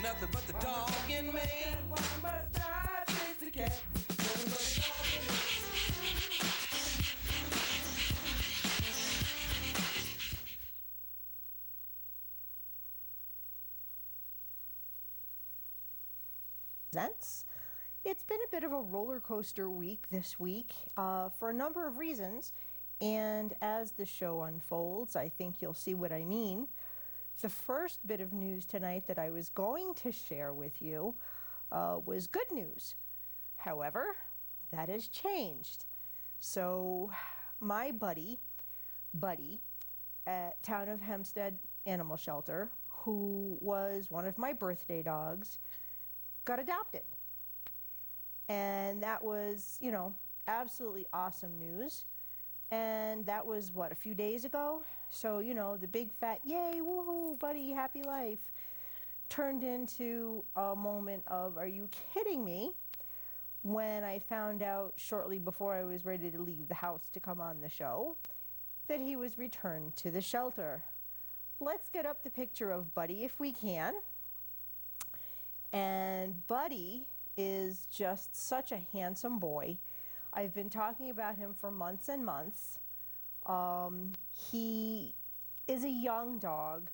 nothing but the dog in me. Why must I chase the cat? It's been a bit of a roller coaster week this week for a number of reasons, and as the show unfolds, I think you'll see what I mean. The first bit of news tonight that I was going to share with you was good news. However, that has changed. So my buddy at Town of Hempstead Animal Shelter, who was one of my birthday dogs, got adopted. And that was, you know, absolutely awesome news. And that was, what, a few days ago? So, you know, the big fat, yay, woohoo, buddy, happy life, turned into a moment of, are you kidding me? When I found out shortly before I was ready to leave the house to come on the show that he was returned to the shelter. Let's get up the picture of Buddy if we can. And Buddy is just such a handsome boy. I've been talking about him for months and months. He is a young dog.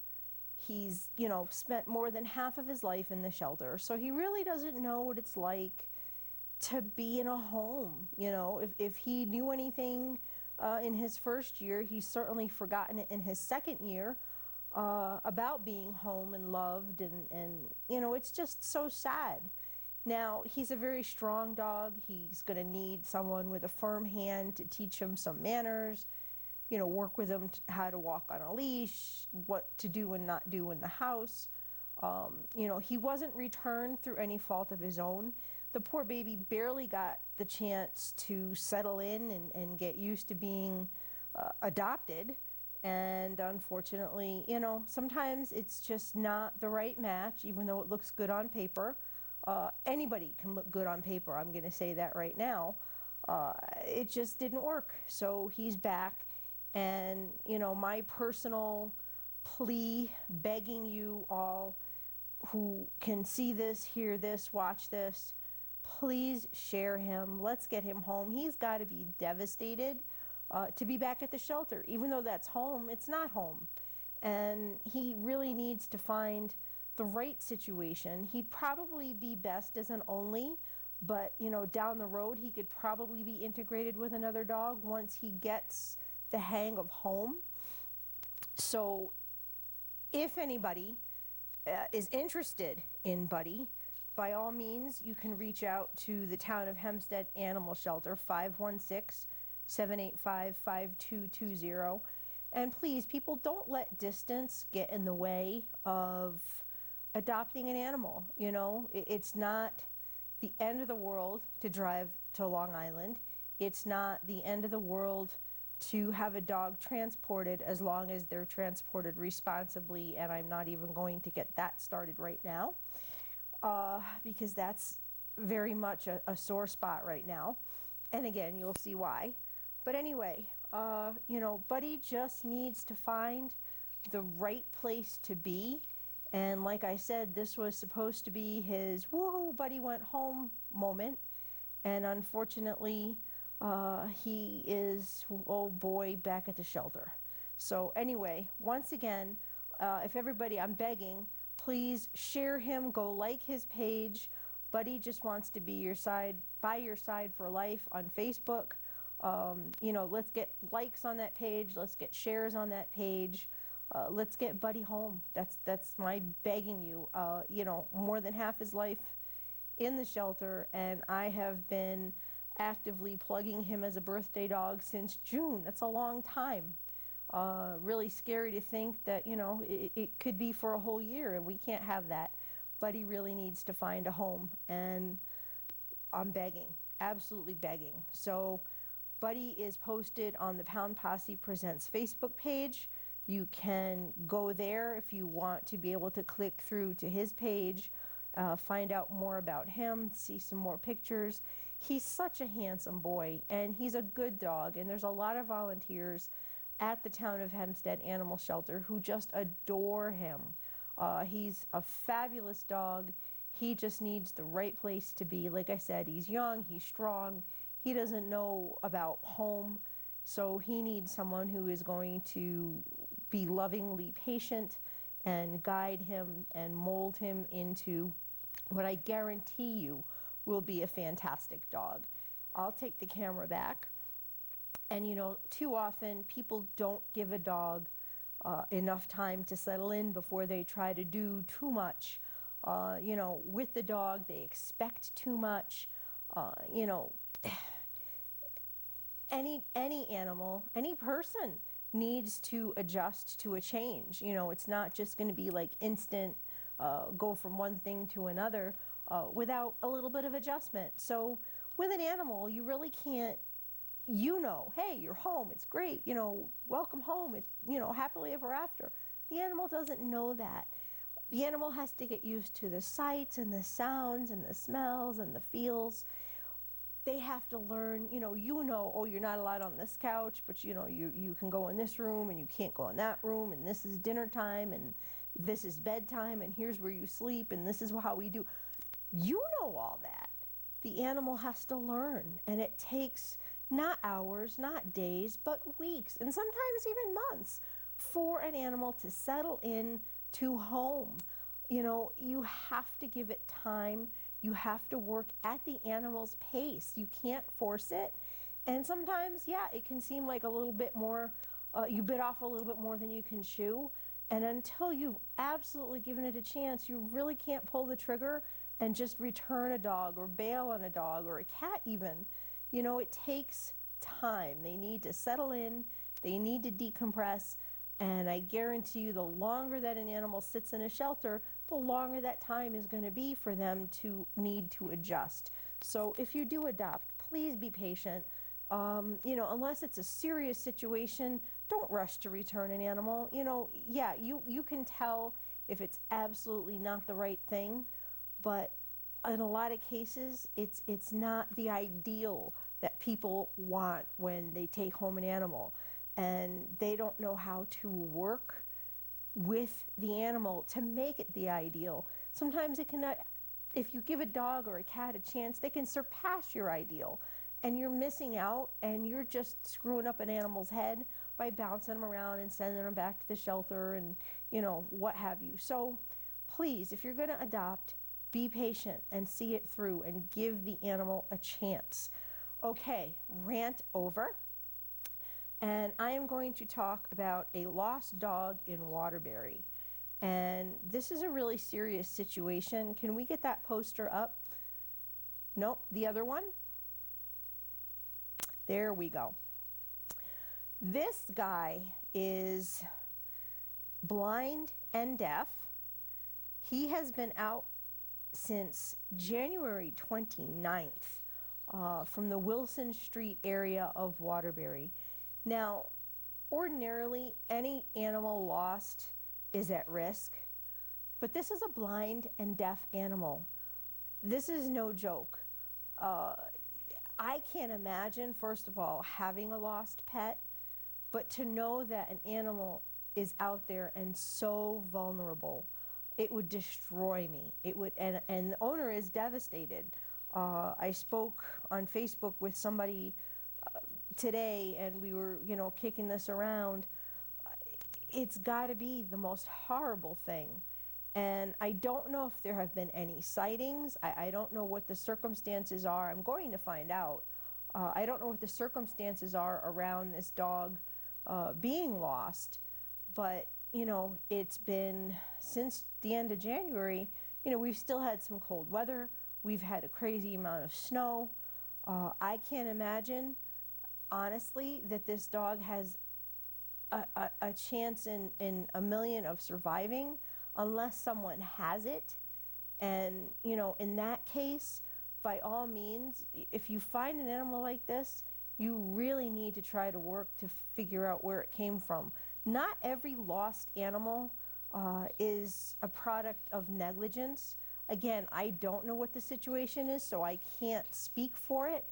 He's, you know, spent more than half of his life in the shelter, so he really doesn't know what it's like to be in a home. You know, if he knew anything in his first year, he's certainly forgotten it in his second year about being home and loved, and you know, it's just so sad. Now, he's a very strong dog. He's going to need someone with a firm hand to teach him some manners, you know, work with him how to walk on a leash, what to do and not do in the house. You know, he wasn't returned through any fault of his own. The poor baby barely got the chance to settle in and get used to being adopted. And unfortunately, you know, sometimes it's just not the right match, even though it looks good on paper. Anybody can look good on paper, I'm going to say that right now. It just didn't work. So he's back. And, you know, my personal plea, begging you all who can see this, hear this, watch this, please share him. Let's get him home. He's got to be devastated to be back at the shelter. Even though that's home, it's not home. And he really needs to find the right situation. He'd probably be best as an only, but you know, down the road he could probably be integrated with another dog once he gets the hang of home. So if anybody is interested in Buddy, by all means you can reach out to the Town of Hempstead Animal Shelter, 516-785-5220. And please, people, don't let distance get in the way of adopting an animal. You know, it's not the end of the world to drive to Long Island. It's not the end of the world to have a dog transported, as long as they're transported responsibly, and I'm not even going to get that started right now because that's very much a sore spot right now. And again, you'll see why. But anyway, you know, Buddy just needs to find the right place to be. And like I said, this was supposed to be his woohoo, Buddy went home moment. And unfortunately, he is, oh boy, back at the shelter. So anyway, once again, if everybody, I'm begging, please share him, go like his page. Buddy just wants to be by your side for life on Facebook. You know, let's get likes on that page. Let's get shares on that page. Let's get Buddy home. That's my begging you. You know, more than half his life in the shelter, and I have been actively plugging him as a birthday dog since June. That's a long time. Really scary to think that, you know, it could be for a whole year, and we can't have that. Buddy really needs to find a home, and I'm begging, absolutely begging. So Buddy is posted on the Pound Posse Presents Facebook page. You can go there if you want to be able to click through to his page, find out more about him, see some more pictures. He's such a handsome boy, and he's a good dog, and there's a lot of volunteers at the Town of Hempstead Animal Shelter who just adore him. He's a fabulous dog. He just needs the right place to be. Like I said, he's young, he's strong, he doesn't know about home, so he needs someone who is going to be lovingly patient and guide him and mold him into what I guarantee you will be a fantastic dog. I'll take the camera back. And you know, too often people don't give a dog enough time to settle in before they try to do too much. You know, with the dog, they expect too much. You know, any animal, any person needs to adjust to a change. You know, it's not just going to be like instant go from one thing to another without a little bit of adjustment. So with an animal, you really can't, you know, hey, you're home, it's great, you know, welcome home, it's, you know, happily ever after. The animal doesn't know that. The animal has to get used to the sights and the sounds and the smells and the feels. They have to learn, you know, oh, you're not allowed on this couch, but you know, you can go in this room and you can't go in that room, and this is dinner time and this is bedtime and here's where you sleep and this is how we do. You know all that. The animal has to learn, and it takes not hours, not days, but weeks, and sometimes even months for an animal to settle in to home. You know, you have to give it time. You have to work at the animal's pace. You can't force it. And sometimes, yeah, it can seem like a little bit more, you bit off a little bit more than you can chew. And until you've absolutely given it a chance, you really can't pull the trigger and just return a dog or bail on a dog or a cat even. You know, it takes time. They need to settle in. They need to decompress. And I guarantee you, the longer that an animal sits in a shelter, the longer that time is going to be for them to need to adjust. So if you do adopt, please be patient. You know, unless it's a serious situation, don't rush to return an animal. You know, yeah, you can tell if it's absolutely not the right thing, but in a lot of cases, it's not the ideal that people want when they take home an animal, and they don't know how to work with the animal to make it the ideal. Sometimes it cannot, if you give a dog or a cat a chance, they can surpass your ideal, and you're missing out, and you're just screwing up an animal's head by bouncing them around and sending them back to the shelter and, you know, what have you. So please, if you're going to adopt, be patient and see it through and give the animal a chance. Okay, rant over. And I am going to talk about a lost dog in Waterbury. And this is a really serious situation. Can we get that poster up? Nope, the other one. There we go. This guy is blind and deaf. He has been out since January 29th from the Wilson Street area of Waterbury. Now, ordinarily, any animal lost is at risk, but this is a blind and deaf animal. This is no joke. I can't imagine, first of all, having a lost pet, but to know that an animal is out there and so vulnerable, it would destroy me. It would, and the owner is devastated. I spoke on Facebook with somebody today, and we were, you know, kicking this around. It's got to be the most horrible thing. And I don't know if there have been any sightings. I don't know what the circumstances are. I'm going to find out. I don't know what the circumstances are around this dog being lost. But, you know, it's been since the end of January. You know, we've still had some cold weather. We've had a crazy amount of snow. I can't imagine, honestly, that this dog has a chance in a million of surviving unless someone has it. And, you know, in that case, by all means, if you find an animal like this, you really need to try to work to figure out where it came from. Not every lost animal is a product of negligence. Again, I don't know what the situation is, so I can't speak for it,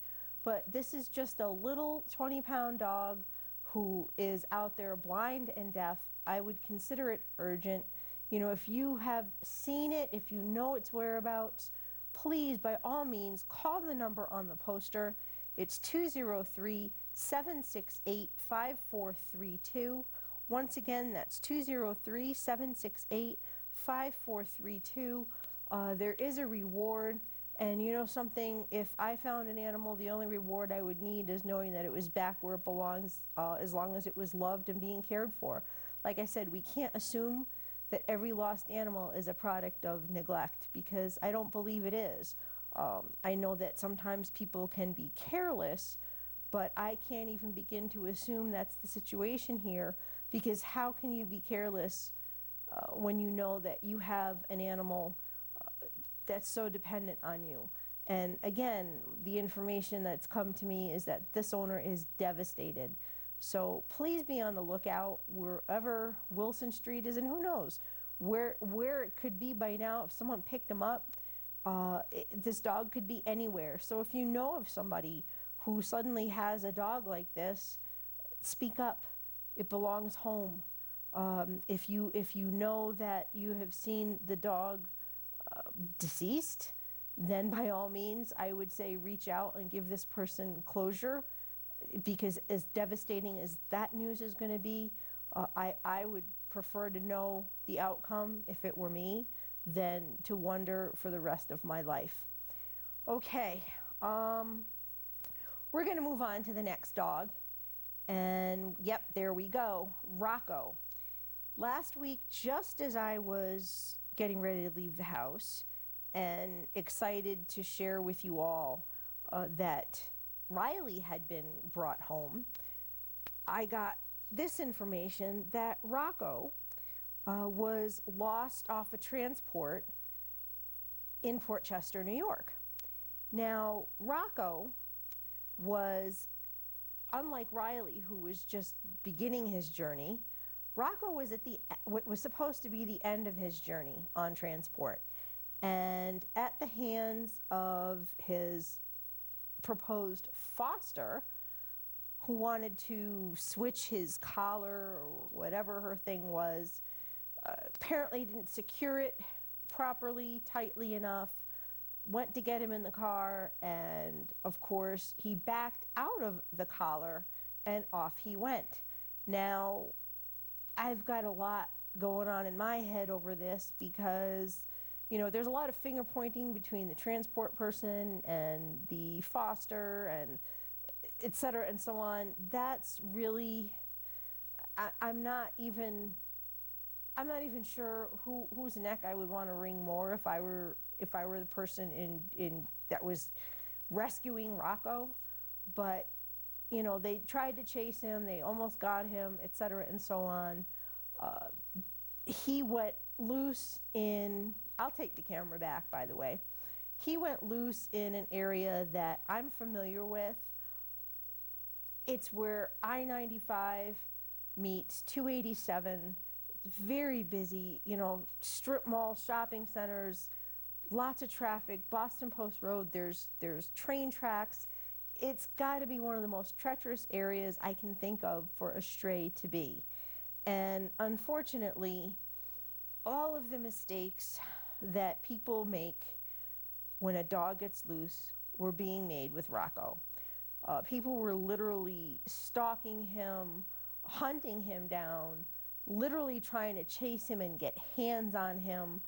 but this is just a little 20-pound dog who is out there blind and deaf. I would consider it urgent. You know, if you have seen it, if you know its whereabouts, please, by all means, call the number on the poster. It's 203-768-5432. Once again, that's 203-768-5432. There is a reward. And you know something, if I found an animal, the only reward I would need is knowing that it was back where it belongs, as long as it was loved and being cared for. Like I said, we can't assume that every lost animal is a product of neglect, because I don't believe it is. I know that sometimes people can be careless, but I can't even begin to assume that's the situation here, because how can you be careless when you know that you have an animal that's so dependent on you? And again, the information that's come to me is that this owner is devastated. So please be on the lookout wherever Wilson Street is, and who knows where it could be by now. If someone picked him up, this dog could be anywhere. So if you know of somebody who suddenly has a dog like this, speak up. It belongs home. If you know that you have seen the dog deceased, then by all means, I would say reach out and give this person closure, because as devastating as that news is going to be, I would prefer to know the outcome, if it were me, than to wonder for the rest of my life. Okay, we're going to move on to the next dog. And yep, there we go, Rocco. Last week, just as I was getting ready to leave the house and excited to share with you all that Riley had been brought home, I got this information that Rocco was lost off a transport in Port Chester, New York. Now, Rocco was, unlike Riley, who was just beginning his journey, Rocco was at what was supposed to be the end of his journey on transport. And at the hands of his proposed foster, who wanted to switch his collar or whatever her thing was, apparently didn't secure it properly, tightly enough, went to get him in the car, and of course he backed out of the collar and off he went. Now, I've got a lot going on in my head over this, because you know, there's a lot of finger pointing between the transport person and the foster, and et cetera and so on. That's really, I'm not even sure whose neck I would want to wring more if I were the person in that was rescuing Rocco. But you know, they tried to chase him, they almost got him, et cetera and so on. He went loose in, I'll take the camera back, by the way. He went loose in an area that I'm familiar with. It's where I-95 meets 287. It's very busy, you know, strip mall, shopping centers, lots of traffic. Boston Post Road, there's train tracks. It's got to be one of the most treacherous areas I can think of for a stray to be. And unfortunately, all of the mistakes that people make when a dog gets loose were being made with Rocco. People were literally stalking him, hunting him down, literally trying to chase him and get hands on him.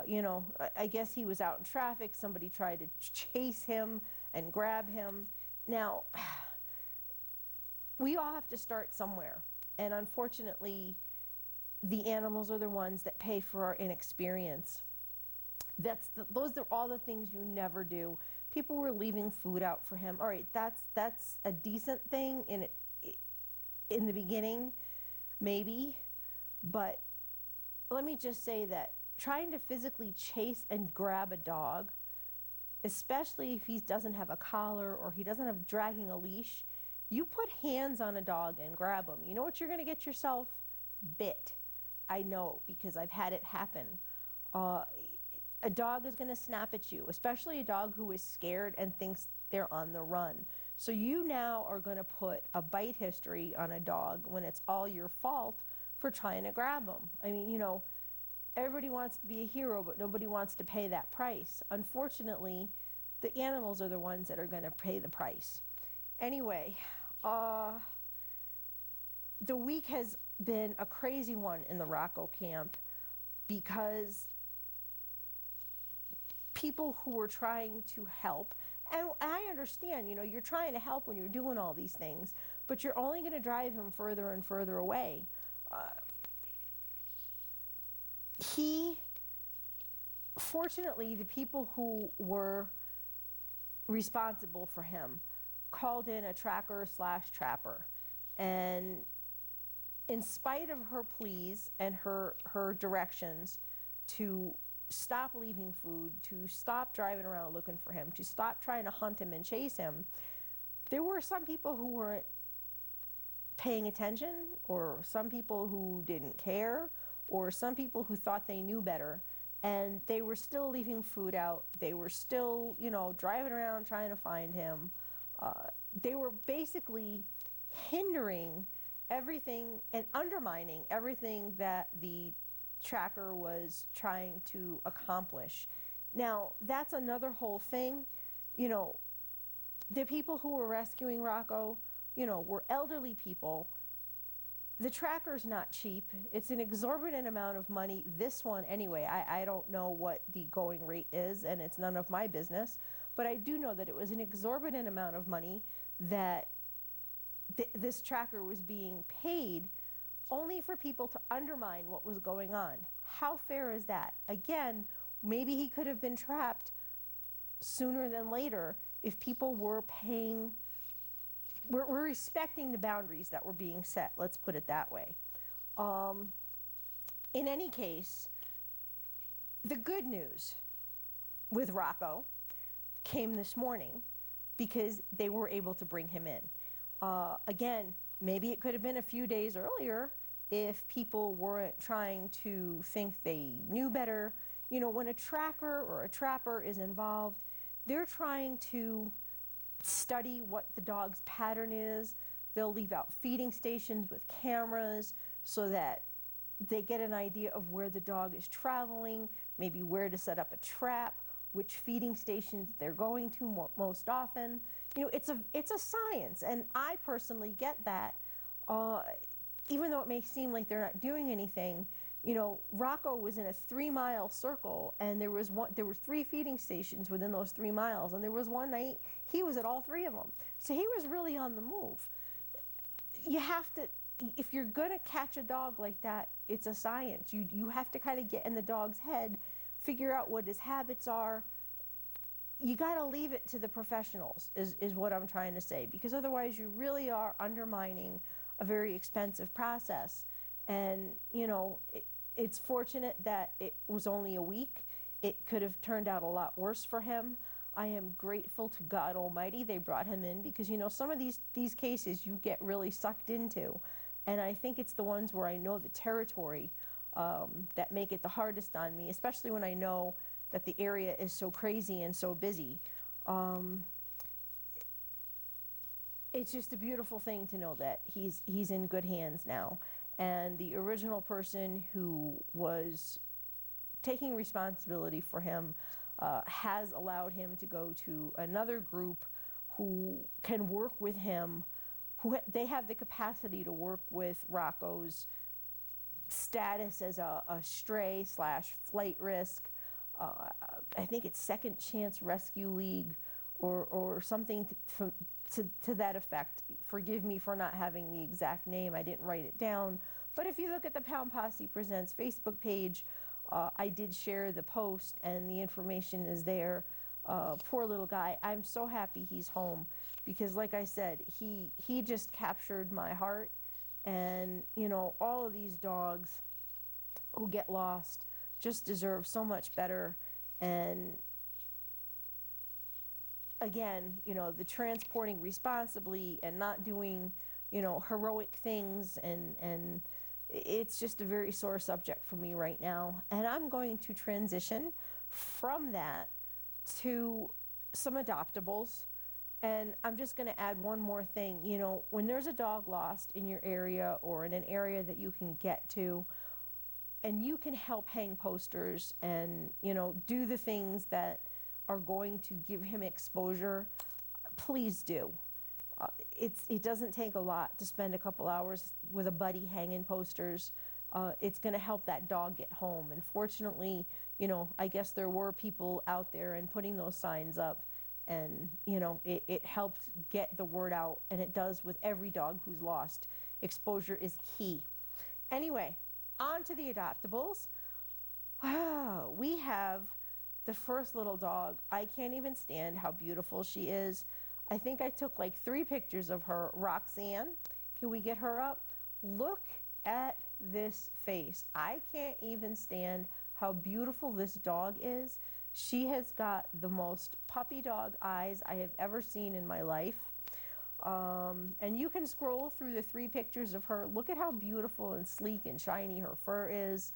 You know, I guess he was out in traffic. Somebody tried to chase him and grab him. Now, we all have to start somewhere. And unfortunately, the animals are the ones that pay for our inexperience. Those are all the things you never do. People were leaving food out for him. All right, that's a decent thing in the beginning, maybe. But let me just say that trying to physically chase and grab a dog, especially if he doesn't have a collar or he doesn't have dragging a leash, you put hands on a dog and grab him, you know what you're going to get yourself? Bit. I know, because I've had it happen. A dog is going to snap at you, especially a dog who is scared and thinks they're on the run. So you now are going to put a bite history on a dog when it's all your fault for trying to grab him. I mean, you know, everybody wants to be a hero, but nobody wants to pay that price. Unfortunately, the animals are the ones that are going to pay the price. Anyway, the week has been a crazy one in the Rocco camp because people who were trying to help, and I understand, you know, you're trying to help when you're doing all these things, but you're only going to drive him further and further away. Fortunately, the people who were responsible for him called in a tracker / trapper, and in spite of her pleas and her directions to stop leaving food, to stop driving around looking for him, to stop trying to hunt him and chase him, there were some people who weren't paying attention, or some people who didn't care, or some people who thought they knew better, and they were still leaving food out. They were still, you know, driving around trying to find him. They were basically hindering everything and undermining everything that the tracker was trying to accomplish. Now, that's another whole thing. You know, the people who were rescuing Rocco, you know, were elderly people. The tracker's not cheap. It's an exorbitant amount of money. This one, anyway, I don't know what the going rate is, and it's none of my business. But I do know that it was an exorbitant amount of money that this tracker was being paid only for people to undermine what was going on. How fair is that? Again, maybe he could have been trapped sooner than later if people were paying, we're respecting the boundaries that were being set, let's put it that way. In any case, the good news with Rocco came this morning because they were able to bring him in. Again, maybe it could have been a few days earlier if people weren't trying to think they knew better. You know, when a tracker or a trapper is involved, they're trying to study what the dog's pattern is. They'll leave out feeding stations with cameras so that they get an idea of where the dog is traveling, maybe where to set up a trap, which feeding stations they're going to most often. You know, it's a science, and I personally get that. Even though it may seem like they're not doing anything, you know, Rocco was in a 3-mile circle, and there were 3 feeding stations within those 3 miles, and there was one night he was at all 3 of them. So he was really on the move. You have to, if you're gonna catch a dog like that, it's a science. You have to kind of get in the dog's head, figure out what his habits are. You got to leave it to the professionals is what I'm trying to say, because otherwise you really are undermining a very expensive process. And, you know, it's fortunate that it was only a week. It could have turned out a lot worse for him. I am grateful to God Almighty they brought him in, because, you know, some of these cases you get really sucked into. And I think it's the ones where I know the territory that make it the hardest on me, especially when I know that the area is so crazy and so busy. It's just a beautiful thing to know that he's in good hands now. And the original person who was taking responsibility for him has allowed him to go to another group who can work with him, they have the capacity to work with Rocco's status as a stray / flight risk. I think it's Second Chance Rescue League or something to that effect. Forgive me for not having the exact name. I didn't write it down. But if you look at the Pound Posse Presents Facebook page, I did share the post and the information is there. Poor little guy. I'm so happy he's home because, like I said, he just captured my heart. And, you know, all of these dogs who get lost just deserve so much better. And again, you know, the transporting responsibly and not doing, you know, heroic things, and it's just a very sore subject for me right now. And I'm going to transition from that to some adoptables. And I'm just going to add one more thing. You know, when there's a dog lost in your area or in an area that you can get to, and you can help hang posters and, do the things that are going to give him exposure, please do. It doesn't take a lot to spend a couple hours with a buddy hanging posters. It's going to help that dog get home. And fortunately, I guess there were people out there and putting those signs up, and, it helped get the word out, and it does with every dog who's lost. Exposure is key. Anyway, on to the adoptables. We have the first little dog. I can't even stand how beautiful she is. I think I took like 3 pictures of her. Roxanne, can we get her up? Look at this face. I can't even stand how beautiful this dog is. She has got the most puppy dog eyes I have ever seen in my life. And you can scroll through the 3 pictures of her. Look at how beautiful and sleek and shiny her fur is.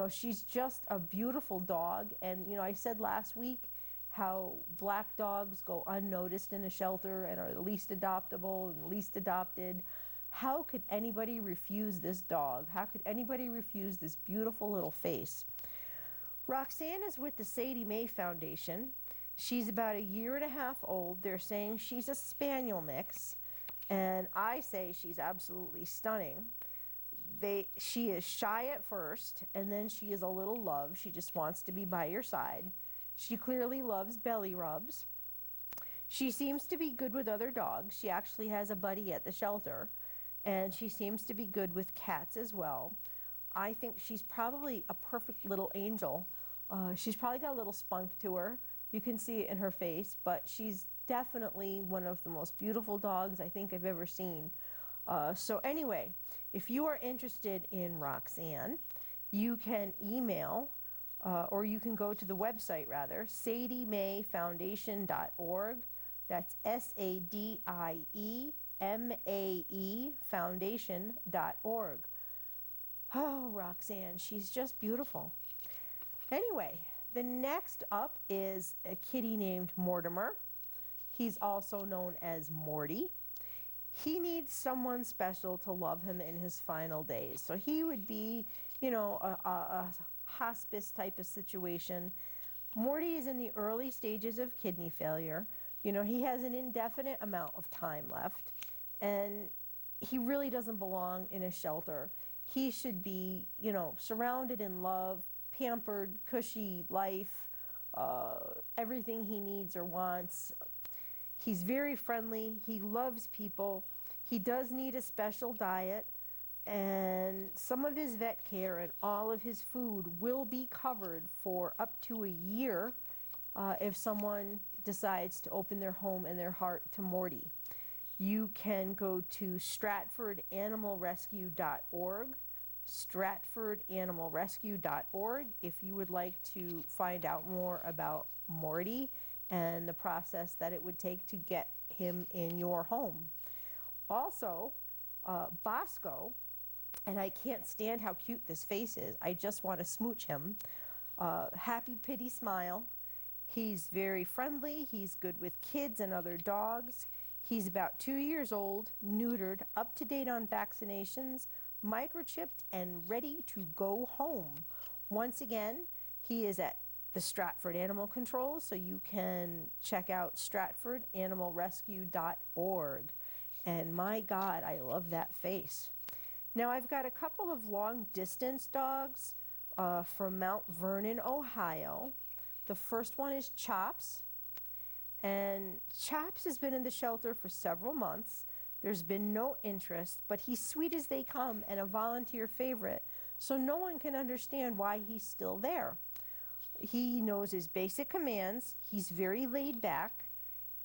She's just a beautiful dog. And, I said last week how black dogs go unnoticed in a shelter and are the least adoptable and least adopted. How could anybody refuse this dog? How could anybody refuse this beautiful little face? Roxanne is with the Sadie Mae Foundation. She's about 1.5 years old. They're saying she's a spaniel mix, and I say she's absolutely stunning. She is shy at first, and then she is a little love. She just wants to be by your side. She clearly loves belly rubs. She seems to be good with other dogs. She actually has a buddy at the shelter, and she seems to be good with cats as well. I think she's probably a perfect little angel. She's probably got a little spunk to her. You can see it in her face, but she's definitely one of the most beautiful dogs I think I've ever seen. So anyway, if you are interested in Roxanne, you can email, or you can go to the website rather, SadieMaeFoundation.org. That's SADIEMAE Foundation.org. Oh, Roxanne, she's just beautiful. Anyway, the next up is a kitty named Mortimer. He's also known as Morty. He needs someone special to love him in his final days. So he would be, a hospice type of situation. Morty is in the early stages of kidney failure. He has an indefinite amount of time left, and he really doesn't belong in a shelter. He should be, surrounded in love, pampered, cushy life, everything he needs or wants. He's very friendly. He loves people. He does need a special diet, and some of his vet care and all of his food will be covered for up to 1 year if someone decides to open their home and their heart to Morty. You can go to StratfordAnimalRescue.org, StratfordAnimalRescue.org, if you would like to find out more about Morty and the process that it would take to get him in your home. Also, Bosco, and I can't stand how cute this face is. I just want to smooch him. Happy Pitty Smile. He's very friendly. He's good with kids and other dogs. He's about 2 years old, neutered, up to date on vaccinations, microchipped, and ready to go home. Once again, he is at the Stratford Animal Control, so you can check out StratfordAnimalRescue.org. And my God, I love that face. Now I've got a couple of long distance dogs from Mount Vernon, Ohio. The first one is Chops. And Chops has been in the shelter for several months. There's been no interest, but he's sweet as they come and a volunteer favorite, so no one can understand why he's still there. He knows his basic commands. He's very laid back.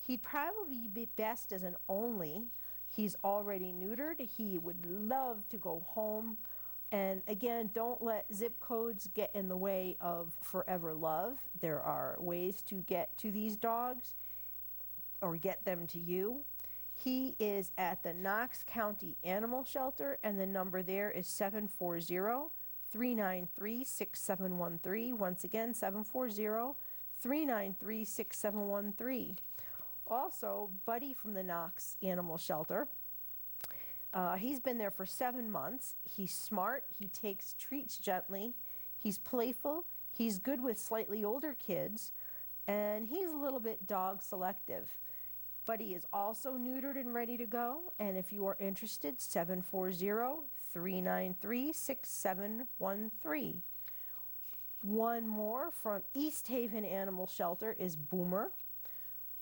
He'd probably be best as an only. He's already neutered. He would love to go home. And again, don't let zip codes get in the way of forever love. There are ways to get to these dogs or get them to you. He is at the Knox County Animal Shelter, and the number there is 740-393-6713. Once again, 740-393-6713. Also, Buddy from the Knox Animal Shelter He's been there for 7 months. He's smart. He takes treats gently. He's playful. He's good with slightly older kids. And he's a little bit dog selective. But he is also neutered and ready to go. And if you are interested, 740-393-6713. One more from East Haven Animal Shelter is Boomer.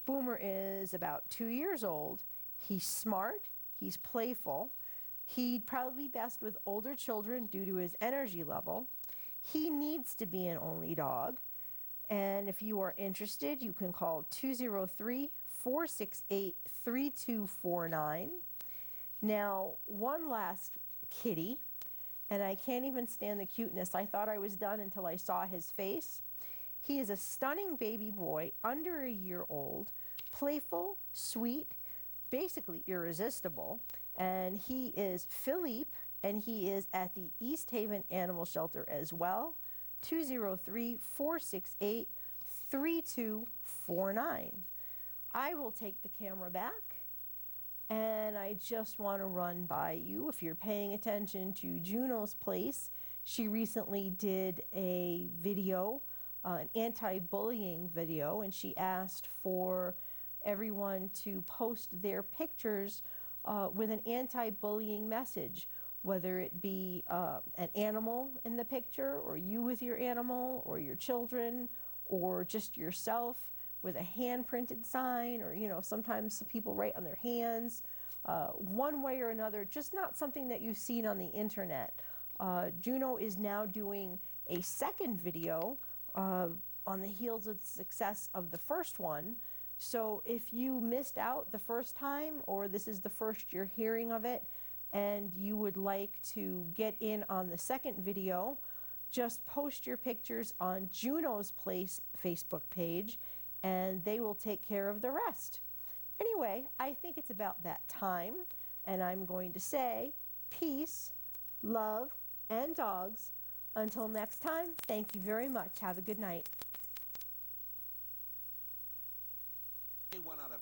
Boomer is about 2 years old. He's smart. He's playful. He'd probably be best with older children due to his energy level. He needs to be an only dog. And if you are interested, you can call 203-468-3249. Now, one last kitty, and I can't even stand the cuteness. I thought I was done until I saw his face. He is a stunning baby boy, under a year old, playful, sweet, basically irresistible. And he is Philippe, and he is at the East Haven Animal Shelter as well. 203-468-3249. I will take the camera back, and I just want to run by you. If you're paying attention to Juno's Place, she recently did a video, an anti-bullying video, and she asked for everyone to post their pictures with an anti-bullying message, whether it be an animal in the picture, or you with your animal, or your children, or just yourself with a hand-printed sign, or, you know, sometimes some people write on their hands. One way or another, just not something that you've seen on the internet. Juno is now doing a second video on the heels of the success of the first one. So if you missed out the first time, or this is the first you're hearing of it, and you would like to get in on the second video, just post your pictures on Juno's Place Facebook page, and they will take care of the rest. Anyway, I think it's about that time, and I'm going to say peace, love, and dogs. Until next time, thank you very much. Have a good night. One out of